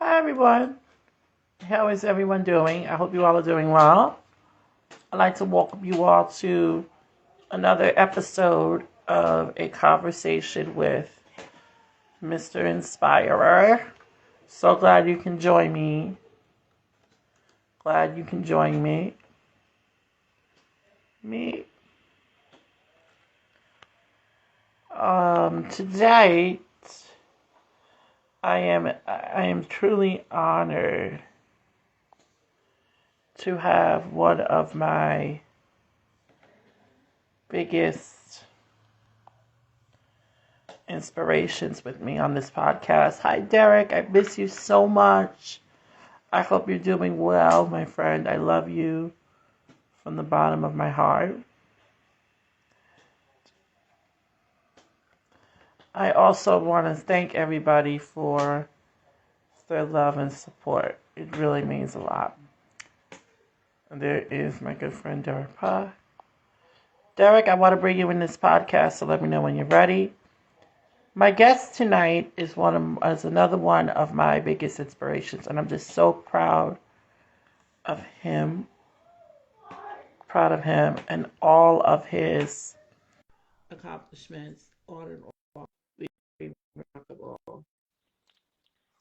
Hi everyone. How is everyone doing? I hope you all are doing well. I'd like to welcome you all to another episode of A Conversation with Mr. Inspirer. So glad you can join me. Glad you can join me. Today I am truly honored to have one of my biggest inspirations with me on this podcast. Hi, Derek. I miss you so much. I hope you're doing well, my friend. I love you from the bottom of my heart. I also want to thank everybody for their love and support. It really means a lot. And there is my good friend Derek Pa. Derek, I want to bring you in this podcast, so let me know when you're ready. My guest tonight is another one of my biggest inspirations, and I'm just so of him, proud of him, and all of his accomplishments on and off. Very remarkable.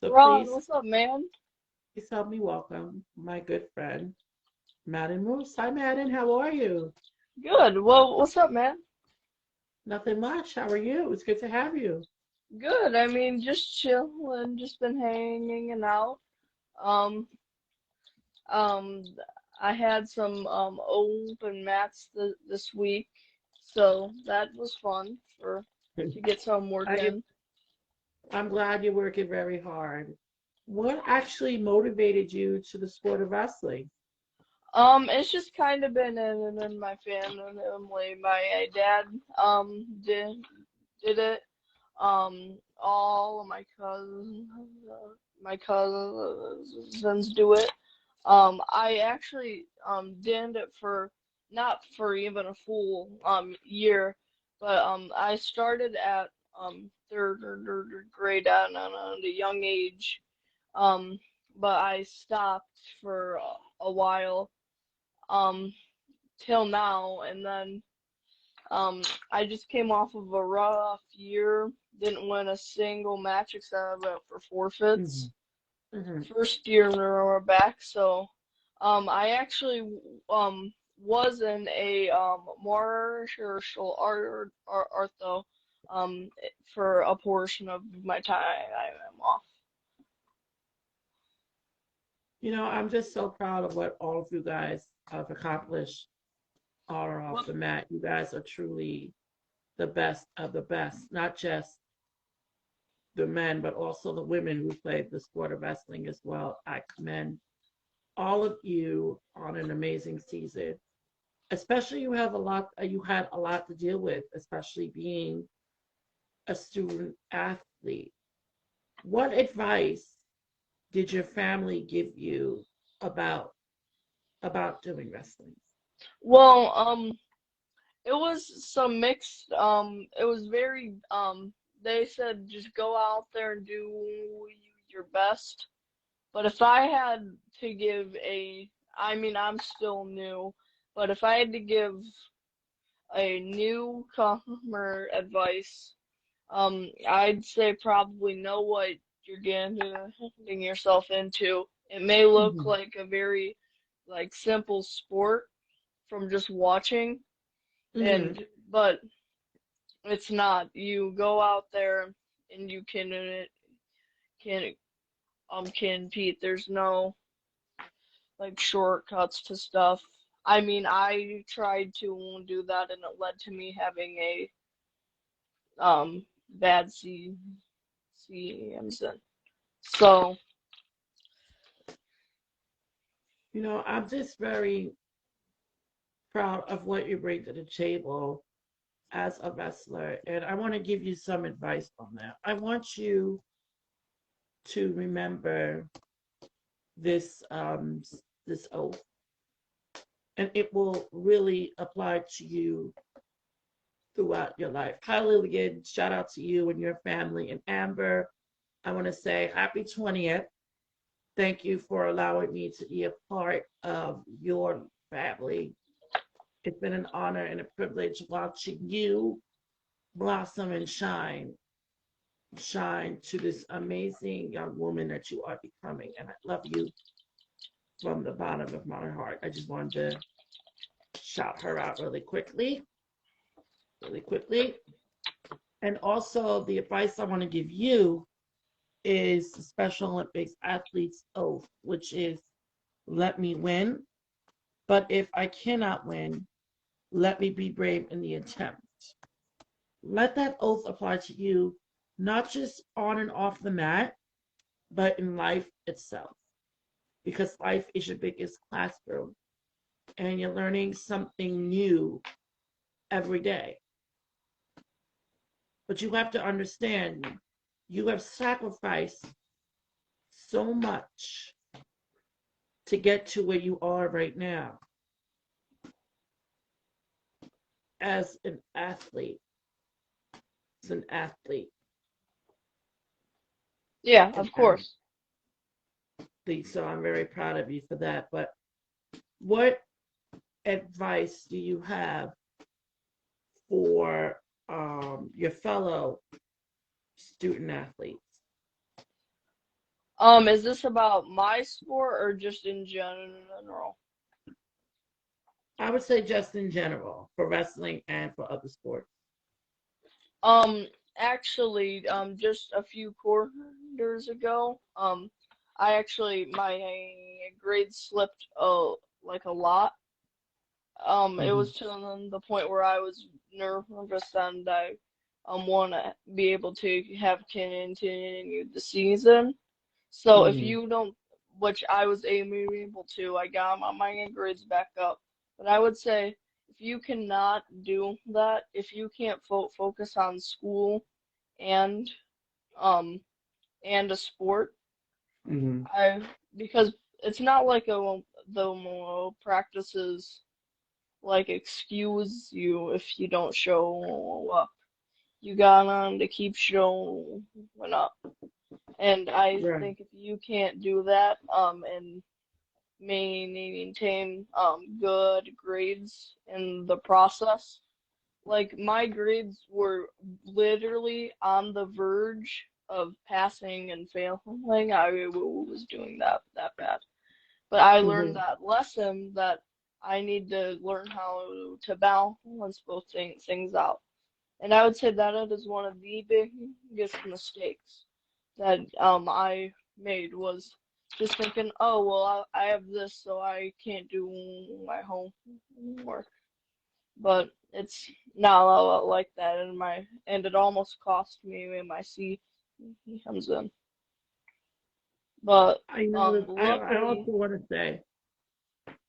So Ron, what's up, man? please help me welcome my good friend Madden Moos. Hi, Madden. How are you? Good. Well, what's up, man? Nothing much. How are you? It's good to have you. Good. I mean, just chilling, just been hanging out. Um, um, I had some open mats this week, so that was fun for to get some work I, in. I'm glad you're working very hard. What actually motivated you to the sport of wrestling? It's just kind of been in my family. My dad did it. All of my cousins do it. I actually did it for not for even a full year, but I started at third grade at a young age. Um, but I stopped for a while till now, and then um, I just came off of a rough year. Didn't win a single match except I went for Mm-hmm. forfeits. Mm-hmm. First year in a row back, so I actually was in a martial art though for a portion of my time I am off. I'm just so proud of what all of you guys have accomplished on or off Well, the mat. You guys are truly the best of the best, not just the men, but also the women who play the sport of wrestling as well. I commend all of you on an amazing season. Especially you had a lot to deal with, especially being a student athlete. What advice did your family give you about doing wrestling? well, it was some mixed. It was very. They said just go out there and do your best. But if I had to give I mean, I'm still new, but if I had to give a newcomer advice, I'd say probably know what you're getting yourself into. It may look Mm-hmm. like a very like simple sport from just watching, Mm-hmm. and but it's not. You go out there and you can compete. There's no like shortcuts to stuff. I mean, I tried to do that and it led to me having a bad season. So, I'm just very proud of what you bring to the table as a wrestler, and I want to give you some advice on that. I want you to remember this this oath, and it will really apply to you throughout your life. Hi, Lillian. Shout out to you and your family. And Amber, I want to say happy 20th. thank you for allowing me to be a part of your family. It's been an honor and a privilege watching you blossom and shine to this amazing young woman that you are becoming. And I love you from the bottom of my heart. I just wanted to shout her out really quickly. And also, the advice I want to give you is the Special Olympics athlete's oath, which is let me win. But if I cannot win, let me be brave in the attempt. Let that oath apply to you, not just on and off the mat, but in life itself. Because life is your biggest classroom and you're learning something new every day. But you have to understand you have sacrificed so much to get to where you are right now as an athlete. As an athlete. Yeah, An of course. athlete. So I'm very proud of you for that. But what advice do you have for your fellow student athletes? Is this about my sport or just in general? I would say just in general for wrestling and for other sports. Um, actually, just a few quarters ago, I actually my grades slipped like a lot. It Mm-hmm. was to the point where I was nervous and I want to be able to have continued the season. So if Mm-hmm. you don't, which I was able to, I got my grades back up. But I would say if you cannot do that, if you can't focus on school and um and a sport, Mm-hmm. I because it's not like the practices like excuse you if you don't show up. You gotta to keep showing up. And I Right. think if you can't do that, and maintain good grades in the process, like my grades were literally on the verge of passing and failing. I was doing that bad. But I learned Mm-hmm. that lesson that I need to learn how to balance both things out. And I would say that it is one of the biggest mistakes that I made was just thinking, oh well, I have this, so I can't do my homework. But it's not like that, and it almost cost me in my C comes in. But I know. I also luckily, want to say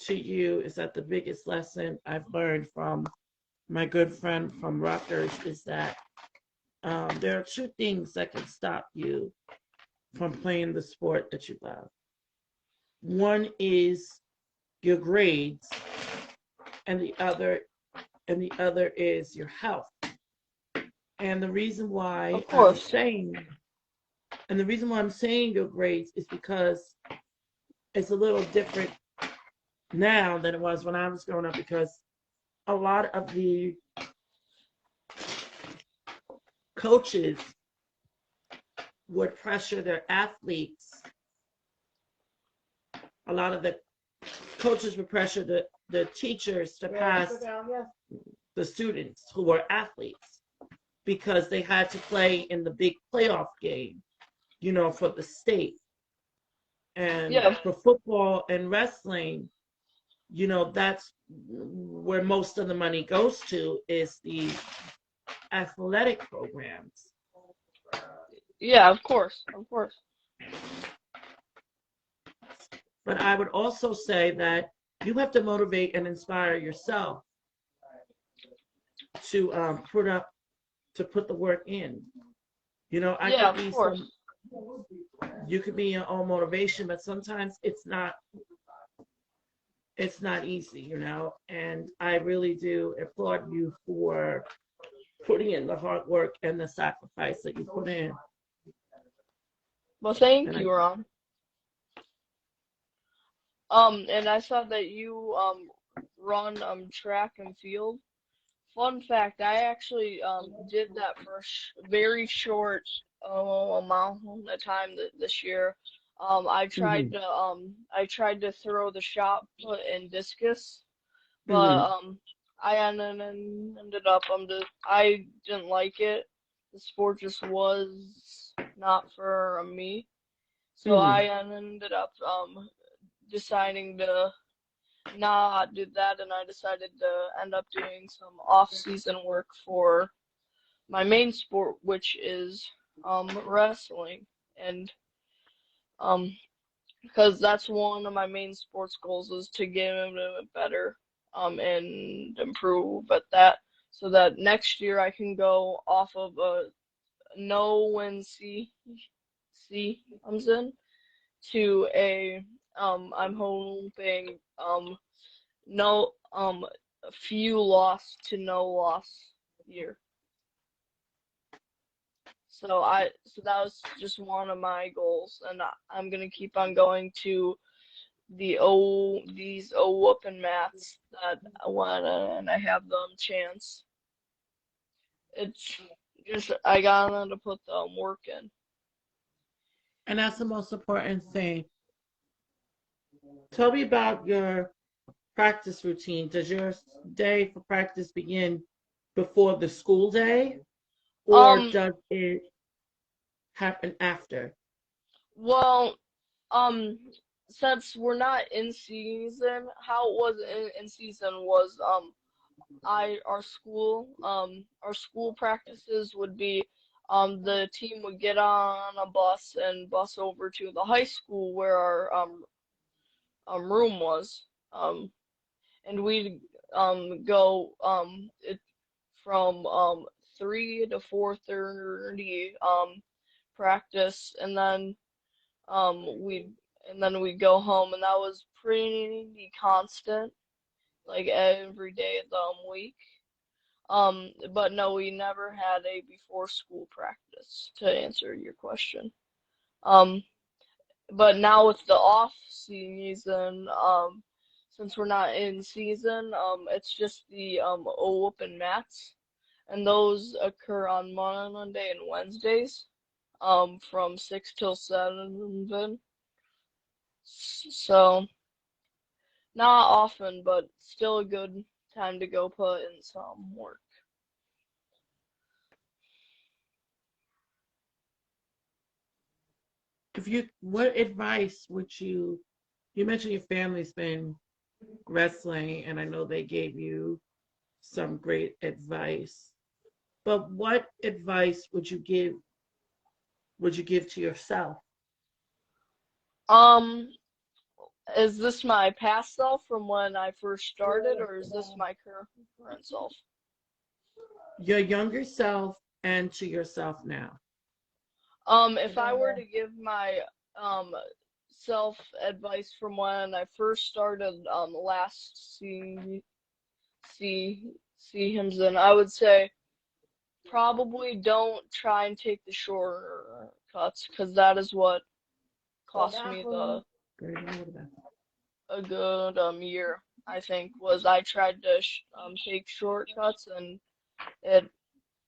to you is that the biggest lesson I've learned from my good friend from Rutgers is that there are two things that can stop you from playing the sport that you love. One is your grades, and the other is your health. And the reason why of I'm course, saying and the reason why I'm saying your grades is because it's a little different now than it was when I was growing up because a lot of the coaches would pressure their athletes. A lot of the coaches would pressure the teachers to pass the students who were athletes because they had to play in the big playoff game, for the state. And yeah, for football and wrestling, that's where most of the money goes to is the athletic programs. yeah, of course. But I would also say that you have to motivate and inspire yourself to put the work in. I Yeah, could of be some course. you could be your own motivation, but sometimes it's not easy, and I really do applaud you for putting in the hard work and the sacrifice that you put in. Well, thank And I you, Ron. And I saw that you run track and field. Fun fact, I actually did that for a sh very short amount of time th this year. Hmm. I tried to throw the shot put and discus, but Hmm. ended up I didn't like it. The sport just was not for me. So Hmm. I ended up deciding to not do that, and I decided to end up doing some off-season work for my main sport, which is wrestling, and um because that's one of my main sports goals is to get better and improve at that, so that next year I can go off of a no win C comes in to a I'm hoping no a few loss to no loss year. So that was just one of my goals, and I'm gonna keep on going to these whooping mats that I want and I have them chance. It's just I gotta put the work in. And that's the most important thing. Tell me about your practice routine. Does your day for practice begin before the school day, or Um, does it happen after? well, um, since we're not in season, how it was in season was I our school practices would be the team would get on a bus and bus over to the high school where our room was and we'd go it from 3 to 4:30 practice, and then we'd we'd go home, and that was pretty constant, like every day of the week. But no, we never had a before school practice to answer your question. Um, but now with the off season, since we're not in season, it's just the open mats, and those occur on Monday and Wednesdays, from 6 till 7. So not often, but still a good time to go put in some work. If you, what advice would you mentioned your family's been wrestling, and I know they gave you some great advice. But what advice would you give to yourself? Um, Is this my past self from when I first started, or is this my current self? Your younger self and to yourself now. If I were to give my um self advice from when I first started last see him, then I would say probably don't try and take the shortcuts, because that is what cost me a good year. I think was I tried to take shortcuts, and it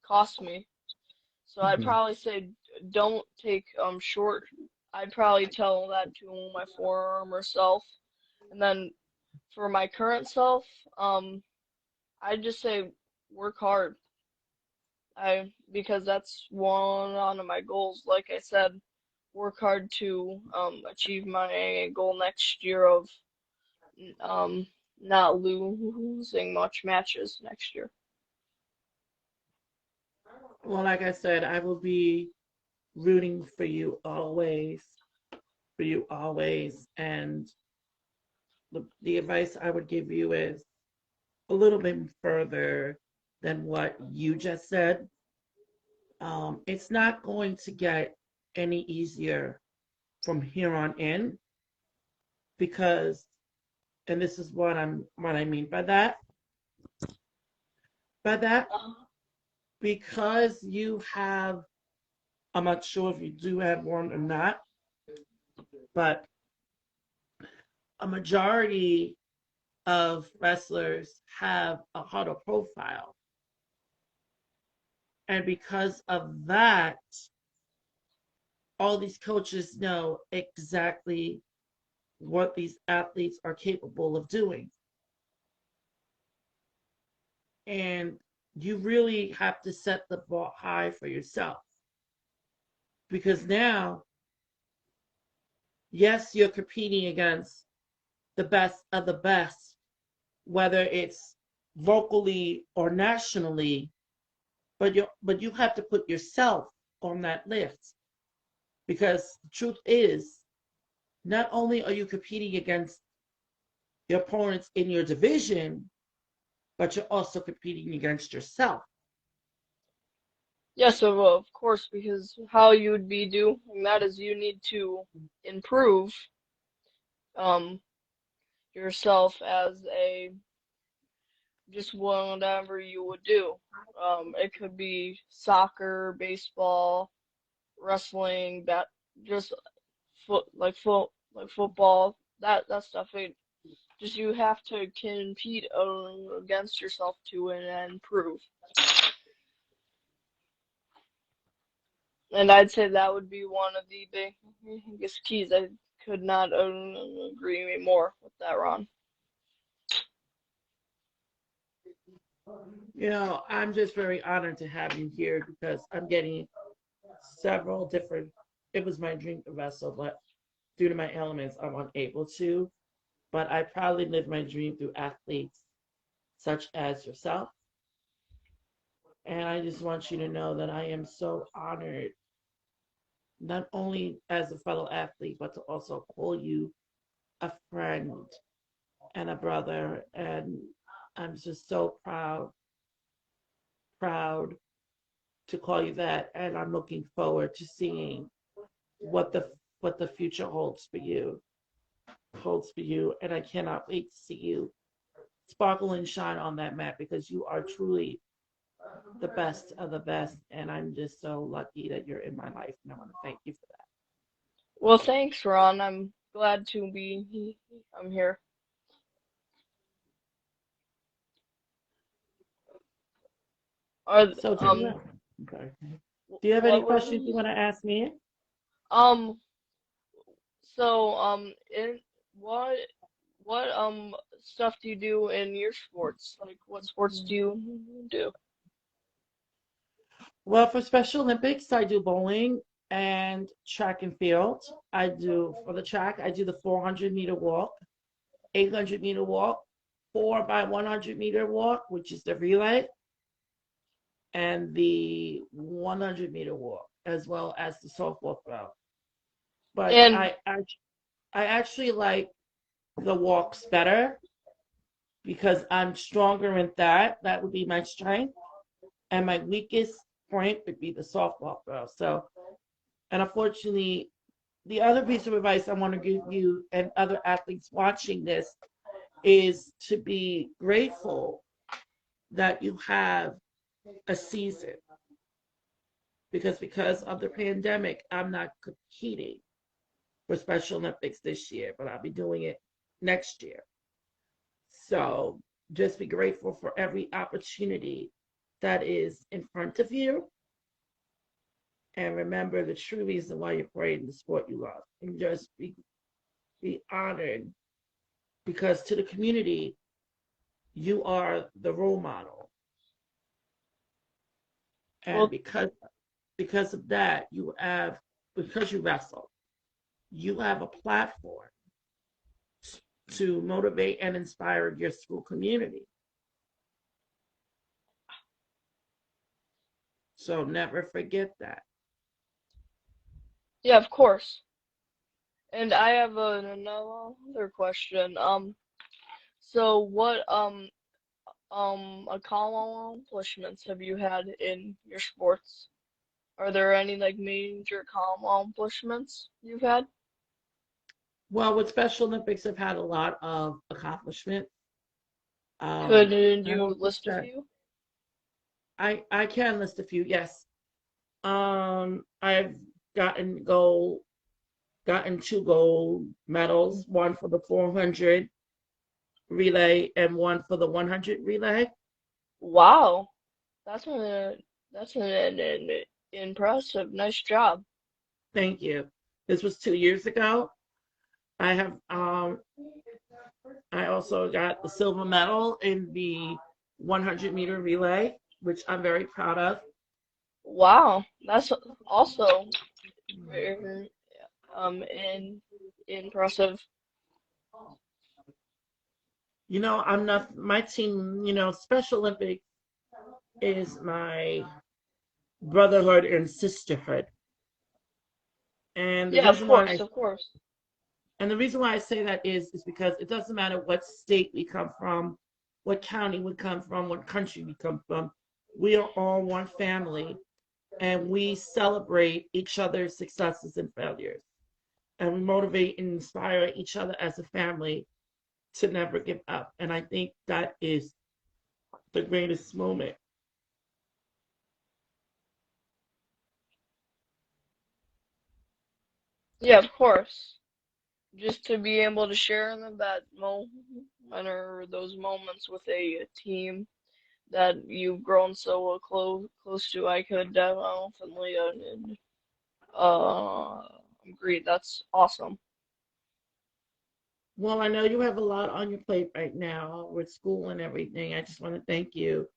cost me. So I'd Mhm. probably say don't take short. I'd probably tell that to my former self, and then for my current self, I'd just say work hard. I because that's one of my goals. Like I said, work hard to achieve my goal next year of um not losing much matches next year. Well, like I said, I will be rooting for you always. And the advice I would give you is a little bit further than what you just said. It's not going to get any easier from here on in because, and this is what I mean by that. By that, Uh, because you have, I'm not sure if you do have one or not, but a majority of wrestlers have a huddle profile. And because of that, all these coaches know exactly what these athletes are capable of doing. And you really have to set the bar high for yourself because now, yes, you're competing against the best of the best, whether it's locally or nationally, but you have to put yourself on that list because the truth is, not only are you competing against your opponents in your division, but you're also competing against yourself. Yeah, so of course, because how you would be doing that is you need to improve um yourself as a just whatever you would do. It could be soccer, baseball, wrestling, that just football, that stuff. Just you have to compete against yourself to and improve. And I'd say that would be one of the biggest keys. I could not agree more with that, Ron. I'm just very honored to have you here because I'm getting several different. It was my dream to wrestle, but due to my ailments, I'm unable to. But I probably live my dream through athletes such as yourself. And I just want you to know that I am so honored, not only as a fellow athlete, but to also call you a friend and a brother. And I'm just so proud to call you that. And I'm looking forward to seeing what the future holds for you. And I cannot wait to see you sparkle and shine on that mat because you are truly the best of the best. And I'm just so lucky that you're in my life. And I want to thank you for that. Well, thanks, Ron. I'm glad to be. I'm here. Are So do you have, okay. Do you have any what questions you was want to ask me? um in what stuff do you do in your sports? Like what sports do you do? Well, for Special Olympics, I do bowling and track and field. I do for the track, I do the 400-meter walk, 800-meter walk, 4 by 100-meter walk, which is the relay, and the 100-meter walk, as well as the softball throw. But And I actually like the walks better because I'm stronger in that. That would be my strength, and my weakest point would be the softball throw. So, and unfortunately, the other piece of advice I want to give you and other athletes watching this is to be grateful that you have a season because of the pandemic, I'm not competing for Special Olympics this year, but I'll be doing it next year. So just be grateful for every opportunity that is in front of you. And remember the true reason why you're playing the sport you love. And just be honored because to the community, you are the role model. And well, because of that, because you wrestle, you have a platform to motivate and inspire your school community. So never forget that. yeah, of course. And I have another question. So what accomplishments have you had in your sports? Are there any like major accomplishments you've had? Well, with Special Olympics, I've had a lot of accomplishments. Could I you don't think list a that few? I can list a few. Yes. I've gotten gold gotten 2 gold medals, one for the 400 relay and one for the 100 relay. Wow, that's an impressive. Nice job. Thank you. This was 2 years ago. I have I also got the silver medal in the 100-meter relay, which I'm very proud of. Wow, that's also very in impressive. I'm not my team, Special Olympics is my brotherhood and sisterhood. And the Yeah, of reason why course, I of course. and the reason why I say that is because it doesn't matter what state we come from, what county we come from, what country we come from. We are all one family and we celebrate each other's successes and failures. And we motivate and inspire each other as a family to never give up. And I think that is the greatest moment. Yeah, of course. Just to be able to share in that moment or those moments with a team that you've grown so close to, I could definitely agree. That's awesome. Well, I know you have a lot on your plate right now with school and everything. I just want to thank you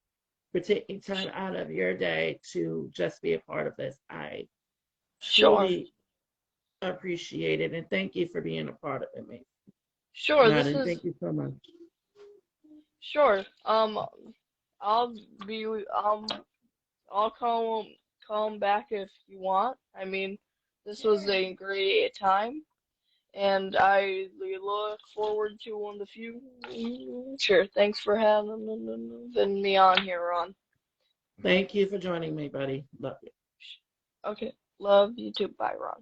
for taking time out of your day to just be a part of this. I Sure, truly appreciate it and thank you for being a part of it, sure. This Madden. is Thank you so much. sure. I'll be I'll come back if you want. I mean, this was a great time, and I look forward to in the future. Thanks for having me on here, Ron. Thank you for joining me, buddy. Love you. Okay, love you too. Bye, Ron.